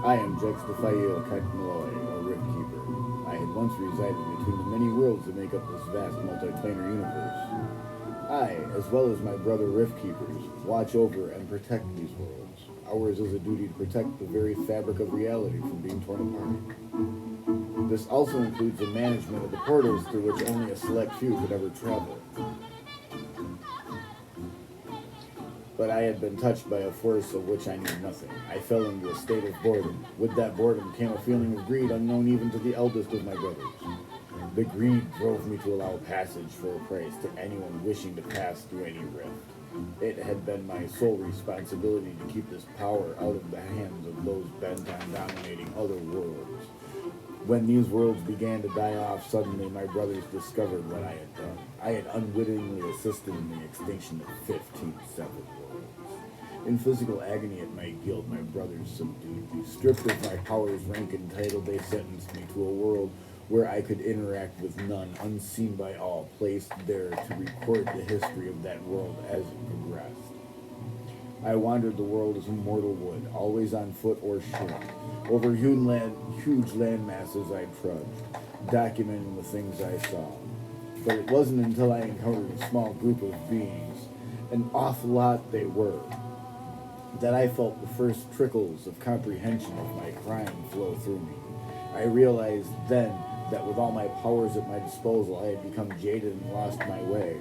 I am Juxtafael Kakmaloi, or Rift Keeper. I had once resided between the many worlds that make up this vast multiplanar universe. I, as well as my brother Rift Keepers, watch over and protect these worlds. Ours is a duty to protect the very fabric of reality from being torn apart. This also includes the management of the portals through which only a select few could ever travel. But I had been touched by a force of which I knew nothing. I fell into a state of boredom. With that boredom came a feeling of greed unknown even to the eldest of my brothers. The greed drove me to allow passage for a price to anyone wishing to pass through any rift. It had been my sole responsibility to keep this power out of the hands of those bent on dominating other worlds. When these worlds began to die off, suddenly my brothers discovered what I had done. I had unwittingly assisted in the extinction of 15 separate worlds. In physical agony at my guilt, my brothers subdued me. Stripped of my powers, rank, and title, they sentenced me to a world where I could interact with none, unseen by all, placed there to record the history of that world as it progressed. I wandered the world as a mortal would, always on foot or ship. Over huge land masses I trudged, documenting the things I saw. But it wasn't until I encountered a small group of beings, an awful lot they were, that I felt the first trickles of comprehension of my crime flow through me. I realized then that with all my powers at my disposal, I had become jaded and lost my way.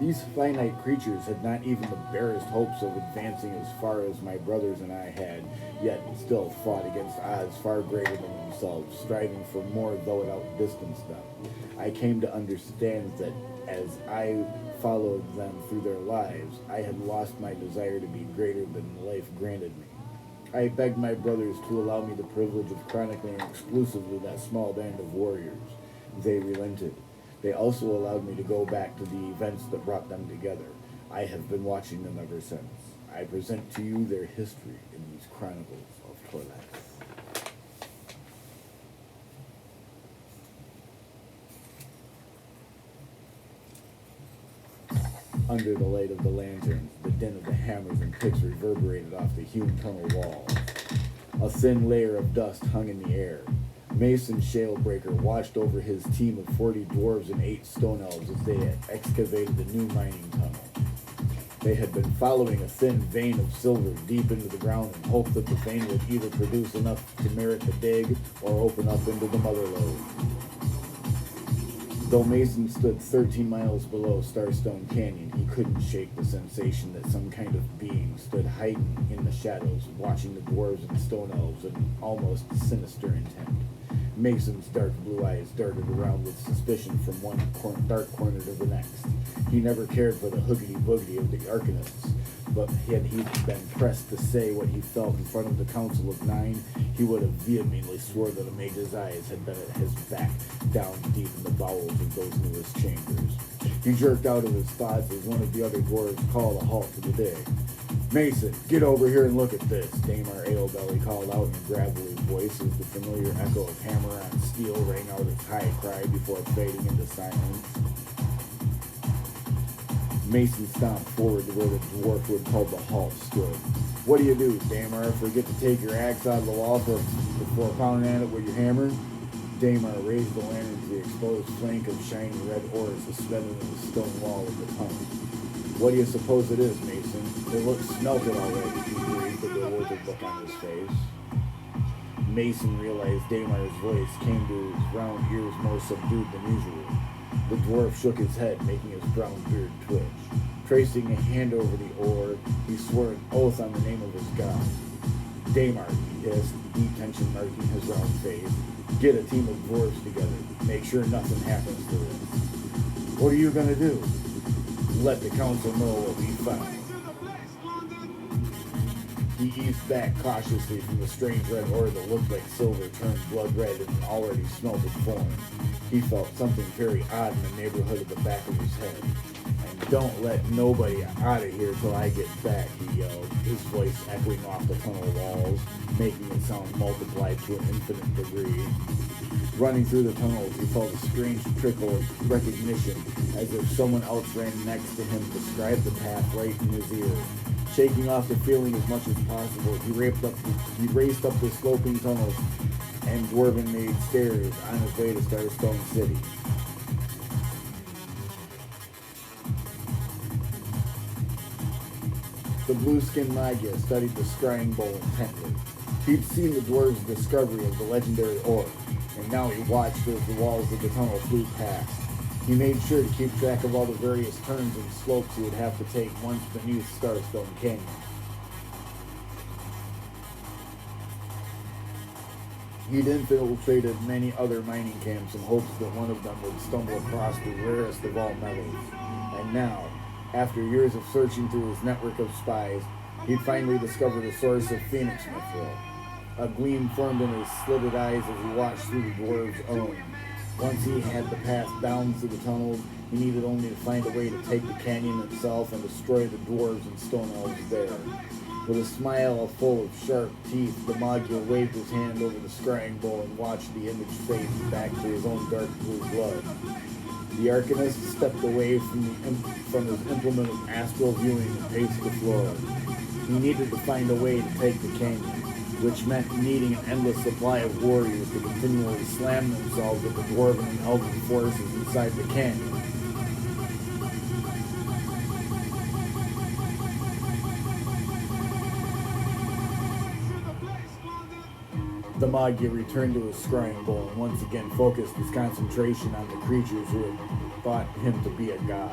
These finite creatures had not even the barest hopes of advancing as far as my brothers and I had, yet still fought against odds far greater than themselves, striving for more though it outdistanced them. I came to understand that as I followed them through their lives, I had lost my desire to be greater than life granted me. I begged my brothers to allow me the privilege of chronicling exclusively that small band of warriors. They relented. They also allowed me to go back to the events that brought them together. I have been watching them ever since. I present to you their history in these Chronicles of Torlenth. Under the light of the lanterns, the din of the hammers and picks reverberated off the hewn tunnel walls. A thin layer of dust hung in the air. Mason Shalebreaker watched over his team of 40 dwarves and 8 stone elves as they had excavated a new mining tunnel. They had been following a thin vein of silver deep into the ground in hope that the vein would either produce enough to merit the dig or open up into the mother lode. Though Mason stood 13 miles below Starstone Canyon, he couldn't shake the sensation that some kind of being stood hiding in the shadows, watching the dwarves and stone elves with almost sinister intent. Mason's dark blue eyes darted around with suspicion from one dark corner to the next. He never cared for the hoogity-boogity of the Arcanists, but had he been pressed to say what he felt in front of the Council of Nine, he would have vehemently swore that a mage's eyes had been at his back, down deep in the bowels of those newest chambers. He jerked out of his thoughts as one of the other dwarves called a halt to the dig. "Mason, get over here and look at this," Damar Alebelly called out in a gravelly voice as the familiar echo of hammer on steel rang out its high cry before fading into silence. Mason stomped forward to where the dwarf who had called the halt stood. "What do you do, Damar? Forget to take your axe out of the wall before pounding at it with your hammer?" Damar raised the lantern to the exposed flank of shiny red ore suspended in the stone wall of the tunnel. "What do you suppose it is, Mason? It looks smelted already," he breathed, a bewildered look on his face. Mason realized Damar's voice came to his round ears more subdued than usual. The dwarf shook his head, making his brown beard twitch. Tracing a hand over the ore, he swore an oath on the name of his god. "Damar," he hissed, deep tension marking his round face, "get a team of dwarves together. Make sure nothing happens to this." "What are you going to do?" "Let the council know what we found." He eased back cautiously from the strange red ore that looked like silver turned blood red in an already smelted form. He felt something very odd in the neighborhood of the back of his head. "And don't let nobody out of here till I get back," he yelled, his voice echoing off the tunnel walls, making it sound multiplied to an infinite degree. Running through the tunnels, he felt a strange trickle of recognition, as if someone else ran next to him described the path right in his ear. Shaking off the feeling as much as possible, he raced up the sloping tunnels and dwarven-made stairs on his way to Starstone City. The blue-skinned Magia studied the scrying bowl intently. He'd seen the dwarves' discovery of the legendary orb, and now he watched as the walls of the tunnel flew past. He made sure to keep track of all the various turns and slopes he would have to take once beneath Starstone Canyon. He'd infiltrated many other mining camps in hopes that one of them would stumble across the rarest of all metals. And now, after years of searching through his network of spies, he'd finally discovered the source of Phoenix Mithril. A gleam formed in his slitted eyes as he watched through the dwarves' own. Once he had the path down through the tunnels, he needed only to find a way to take the canyon itself and destroy the dwarves and stone elves there. With a smile full of sharp teeth, the Magyar waved his hand over the scrying bowl and watched the image fade back to his own dark blue blood. The Arcanist stepped away from his implement of astral viewing and paced the floor. He needed to find a way to take the canyon, which meant needing an endless supply of warriors to continually slam themselves at the dwarven and elven forces inside the canyon. The Magyar returned to his scrying bowl and once again focused his concentration on the creatures who had thought him to be a god.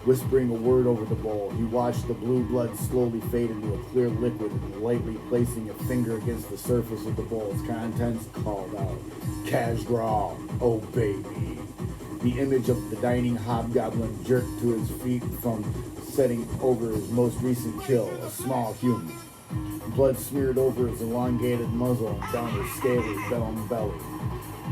Whispering a word over the bowl, he watched the blue blood slowly fade into a clear liquid and lightly placing a finger against the surface of the bowl's contents, called out, "Kazgral, oh baby." The image of the dining hobgoblin jerked to his feet from setting over his most recent kill, a small human. Blood smeared over his elongated muzzle and down his scaly belly.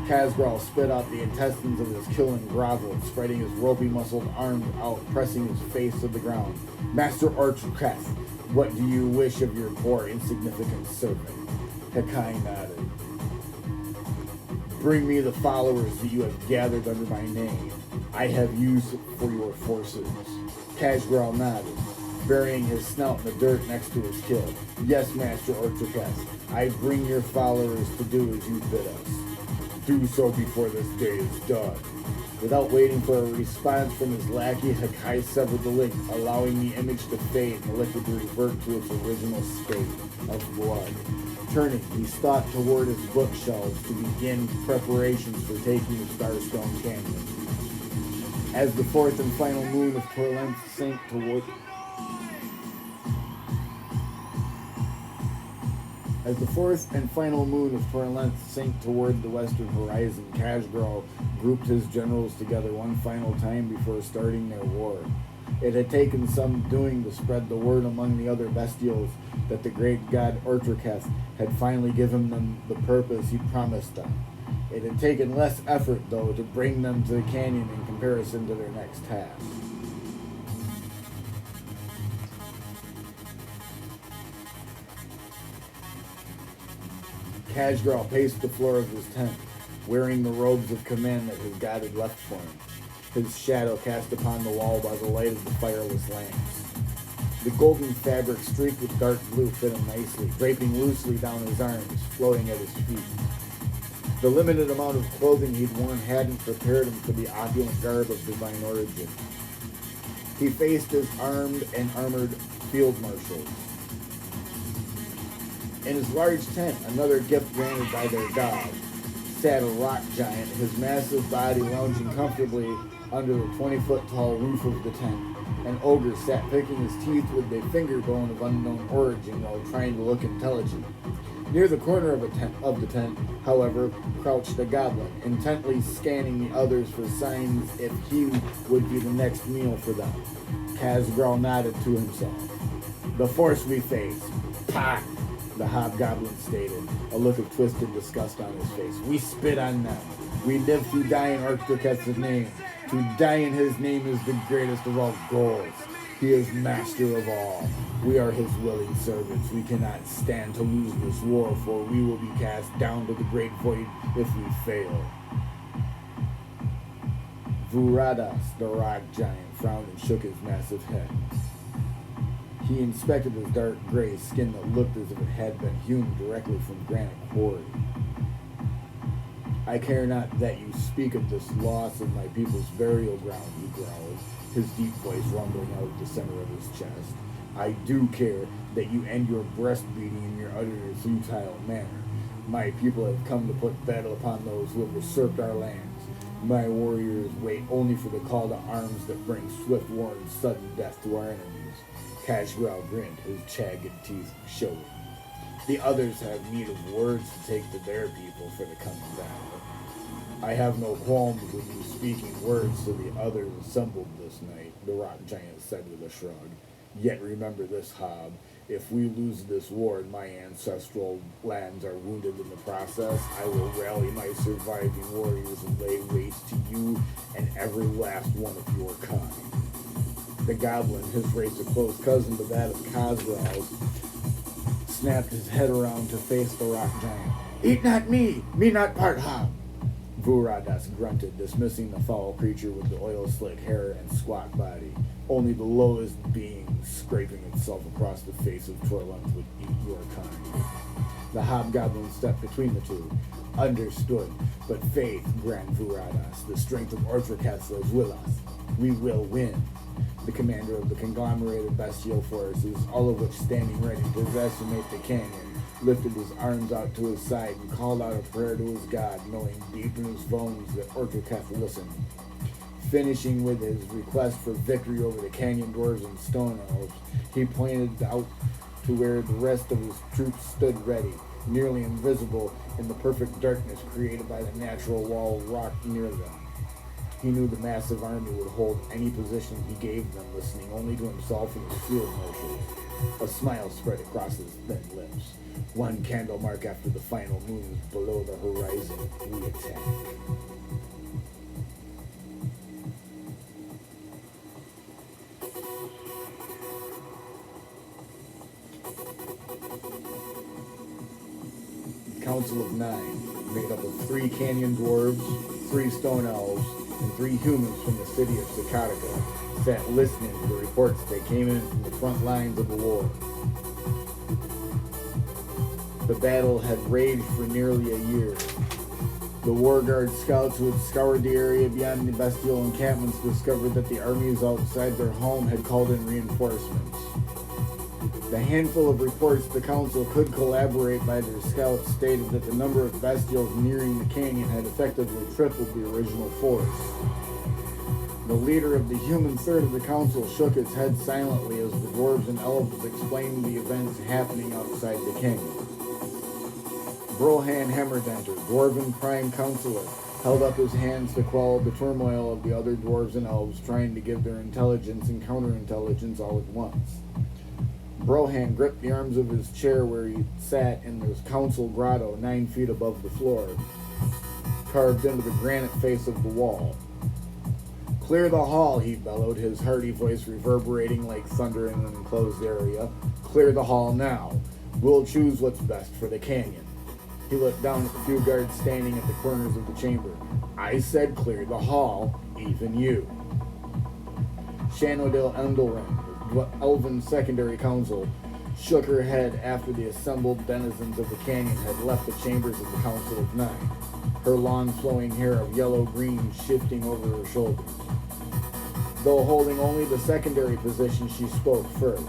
Kazgral spit out the intestines of his kill and groveled, spreading his ropey-muscled arms out, pressing his face to the ground. "Master Archuketh, what do you wish of your poor, insignificant servant?" Hekai nodded. "Bring me the followers that you have gathered under my name. I have use for your forces." Kazgral nodded, burying his snout in the dirt next to his kill. "Yes, Master Archuketh, I bring your followers to do as you bid us. Do so before this day is done." Without waiting for a response from his lackey, Hekai severed the link, allowing the image to fade and the liquid to revert to its original state of blood. Turning, he stalked toward his bookshelves to begin preparations for taking the Starstone Canyon. As the fourth and final moon of Torlenth sank toward the western horizon, Kazgral grouped his generals together one final time before starting their war. It had taken some doing to spread the word among the other bestials that the great god Ortruketh had finally given them the purpose he promised them. It had taken less effort, though, to bring them to the canyon in comparison to their next task. Kazgral paced the floor of his tent, wearing the robes of command that his god had left for him, his shadow cast upon the wall by the light of the fireless lamps. The golden fabric streaked with dark blue fit him nicely, draping loosely down his arms, floating at his feet. The limited amount of clothing he'd worn hadn't prepared him for the opulent garb of divine origin. He faced his armed and armored field marshals. In his large tent, another gift granted by their god, sat a rock giant, his massive body lounging comfortably under the 20-foot-tall roof of the tent. An ogre sat picking his teeth with a finger bone of unknown origin while trying to look intelligent. Near the corner of the tent, however, crouched a goblin, intently scanning the others for signs if he would be the next meal for them. Kazgral nodded to himself. "The force we face. Pah!" the hobgoblin stated, a look of twisted disgust on his face. "We spit on them. We live to die in Archuketh's name. To die in his name is the greatest of all goals. He is master of all. We are his willing servants. We cannot stand to lose this war, for we will be cast down to the great void if we fail." Vuradas, the rock giant, frowned and shook his massive head. He inspected his dark gray skin that looked as if it had been hewn directly from granite quarry. I care not that you speak of this loss of my people's burial ground, he growled, his deep voice rumbling out of the center of his chest. I do care that you end your breastbeating in your utterly futile manner. My people have come to put battle upon those who have usurped our lands. My warriors wait only for the call to arms that brings swift war and sudden death to our enemies. Cashgrel grinned, his jagged teeth showing. The others have need of words to take to their people for the coming battle. I have no qualms with you speaking words to the others assembled this night, the rock giant said with a shrug. Yet remember this, Hob. If we lose this war and my ancestral lands are wounded in the process, I will rally my surviving warriors and lay waste to you and every last one of your kind. The goblin, his race a close cousin to that of Cosgrel's, snapped his head around to face the rock giant. Eat not me not part, Hob. Vuradas grunted, dismissing the foul creature with the oil-slick hair and squat body. Only the lowest being scraping itself across the face of Torlenth would eat your kind. The hobgoblin stepped between the two. Understood, but faith, Grand Vuradas, the strength of Ortraketh lives with us. We will win. The commander of the conglomerated bestial forces, all of which standing ready to decimate the canyon, lifted his arms out to his side and called out a prayer to his god, knowing deep in his bones that Ortraketh listened. Finishing with his request for victory over the canyon dwarves and stone elves, he pointed out to where the rest of his troops stood ready, nearly invisible in the perfect darkness created by the natural wall of rock near them. He knew the massive army would hold any position he gave them, listening only to himself and his field marshals. A smile spread across his thin lips. One candle mark after the final moon below the horizon, we attack. Council of 9, made up of 3 canyon dwarves, 3 stone elves, and 3 humans from the city of Sakataga, sat listening to the reports that came in from the front lines of the war. The battle had raged for nearly a year. The War Guard scouts who had scoured the area beyond the bestial encampments discovered that the armies outside their home had called in reinforcements. The handful of reports the council could collaborate by their scouts stated that the number of bestials nearing the canyon had effectively tripled the original force. The leader of the human third of the council shook his head silently as the dwarves and elves explained the events happening outside the canyon. Brohan Hemmerdenter, dwarven prime counselor, held up his hands to quell the turmoil of the other dwarves and elves trying to give their intelligence and counterintelligence all at once. Brohan gripped the arms of his chair where he sat in the council grotto 9 feet above the floor, carved into the granite face of the wall. Clear the hall, he bellowed, his hearty voice reverberating like thunder in an enclosed area. Clear the hall now. We'll choose what's best for the canyon. He looked down at the few guards standing at the corners of the chamber. I said clear the hall, even you. Shanodil Endelren, the Elven Secondary Council, shook her head after the assembled denizens of the canyon had left the chambers of the Council of 9, her long flowing hair of yellow-green shifting over her shoulders. Though holding only the secondary position, she spoke first.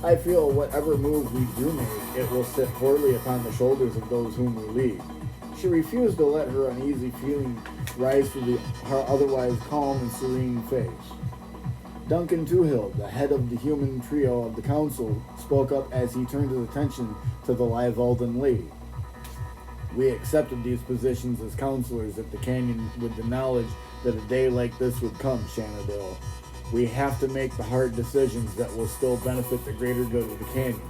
I feel whatever move we do make, it will sit poorly upon the shoulders of those whom we lead. She refused to let her uneasy feeling rise to her otherwise calm and serene face. Duncan Toohill, the head of the human trio of the council, spoke up as he turned his attention to the live elven lady. We accepted these positions as counselors at the canyon with the knowledge that a day like this would come, Shanadil. We have to make the hard decisions that will still benefit the greater good of the canyon.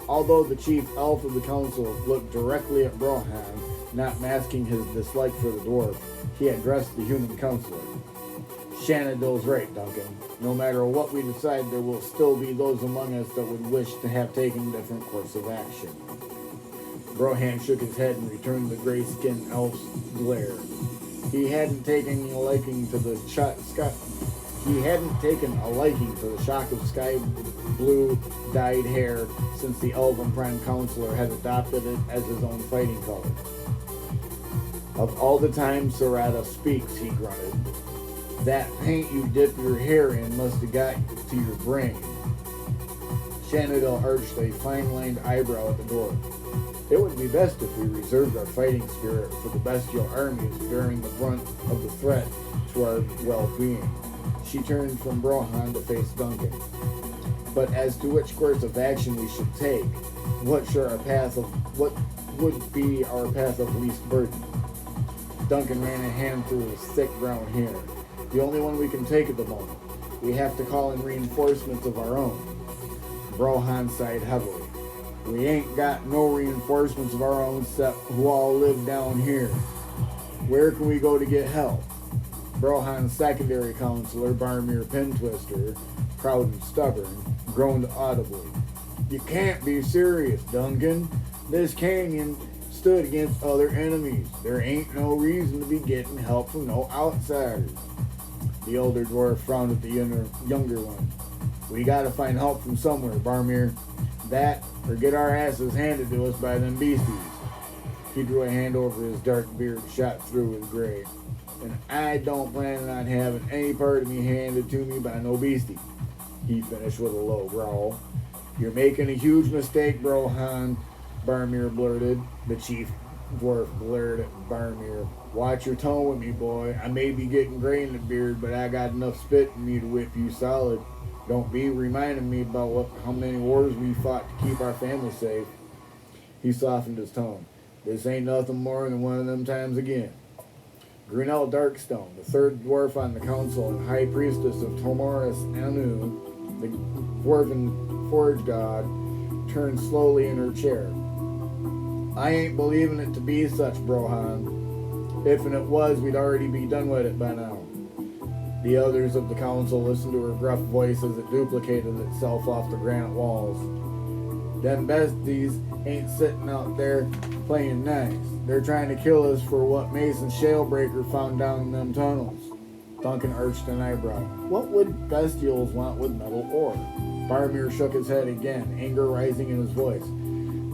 Although the chief elf of the council looked directly at Brohan, not masking his dislike for the dwarf, he addressed the human counselor. Shanadil's right, Duncan. No matter what we decide, there will still be those among us that would wish to have taken a different course of action. Brohan shook his head and returned the gray-skinned elf's glare. He hadn't taken a liking to the He hadn't taken a liking to the shock of sky blue dyed hair since the Elven Prime Counselor had adopted it as his own fighting color. Of all the times Sarada speaks, he grunted, that paint you dip your hair in must have got to your brain. Shanadel arched a fine-lined eyebrow at the door. It would be best if we reserved our fighting spirit for the bestial armies bearing the brunt of the threat to our well-being. She turned from Brohan to face Duncan. But as to which course of action we should take, what would be our path of least burden? Duncan ran a hand through his thick brown hair. The only one we can take at the moment. We have to call in reinforcements of our own. Brohan sighed heavily. We ain't got no reinforcements of our own except who all live down here. Where can we go to get help? Brohan's secondary counselor, Barmir Pintwister, proud and stubborn, groaned audibly. You can't be serious, Duncan. This canyon stood against other enemies. There ain't no reason to be getting help from no outsiders. The older dwarf frowned at the younger one. We gotta find help from somewhere, Barmir. That, or get our asses handed to us by them beasties. He drew a hand over his dark beard, shot through with gray. And I don't plan on having any part of me handed to me by no beastie. He finished with a low growl. You're making a huge mistake, Brohan, Barmir blurted. The chief dwarf glared at Barmir. Watch your tone with me, boy. I may be getting gray in the beard, but I got enough spit in me to whip you solid. Don't be reminding me about how many wars we fought to keep our family safe. He softened his tone. This ain't nothing more than one of them times again. Grinnell Darkstone, the third dwarf on the council and high priestess of Tomoris Anu, the dwarven forge god, turned slowly in her chair. I ain't believing it to be such, Brohan. If and it was, we'd already be done with it by now. The others of the council listened to her gruff voice as it duplicated itself off the granite walls. Them besties ain't sitting out there playing nice. They're trying to kill us for what Mason Shalebreaker found down in them tunnels. Duncan arched an eyebrow. What would bestials want with metal ore? Barmir shook his head again, anger rising in his voice.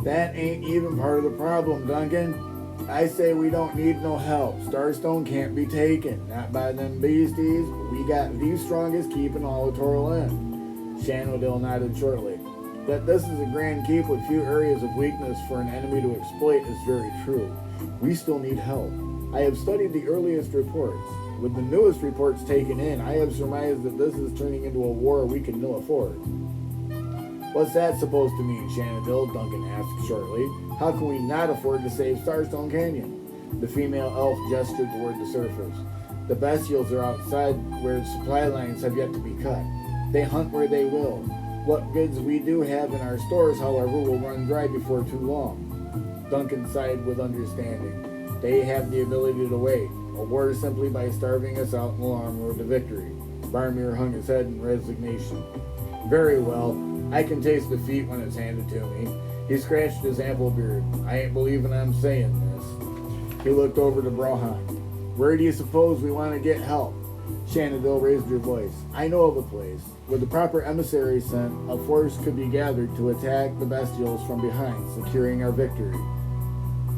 That ain't even part of the problem, Duncan. I say we don't need no help. Starstone can't be taken. Not by them beasties. We got the strongest keep in all of Torlenth. Shanodil nodded shortly. That this is a grand keep with few areas of weakness for an enemy to exploit is very true. We still need help. I have studied the earliest reports. With the newest reports taken in, I have surmised that this is turning into a war we can ill afford. What's that supposed to mean, Shanadil? Duncan asked shortly. How can we not afford to save Starstone Canyon? The female elf gestured toward the surface. The bestials are outside where supply lines have yet to be cut. They hunt where they will. What goods we do have in our stores, however, will run dry before too long. Duncan sighed with understanding. They have the ability to wait. A war simply by starving us out in the long road to victory. Barmir hung his head in resignation. Very well. I can taste defeat when it's handed to me. He scratched his ample beard. I ain't believing I'm saying this. He looked over to Brohan. Where do you suppose we want to get help? Shanadil raised her voice. I know of a place. With the proper emissary sent, a force could be gathered to attack the bestials from behind, securing our victory.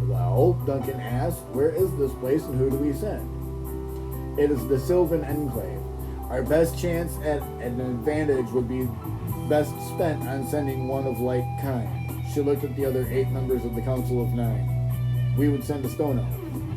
Well, Duncan asked, where is this place and who do we send? It is the Sylvan Enclave. Our best chance at an advantage would be best spent on sending one of like kind. She looked at the other 8 members of the Council of 9. We would send a stone elf.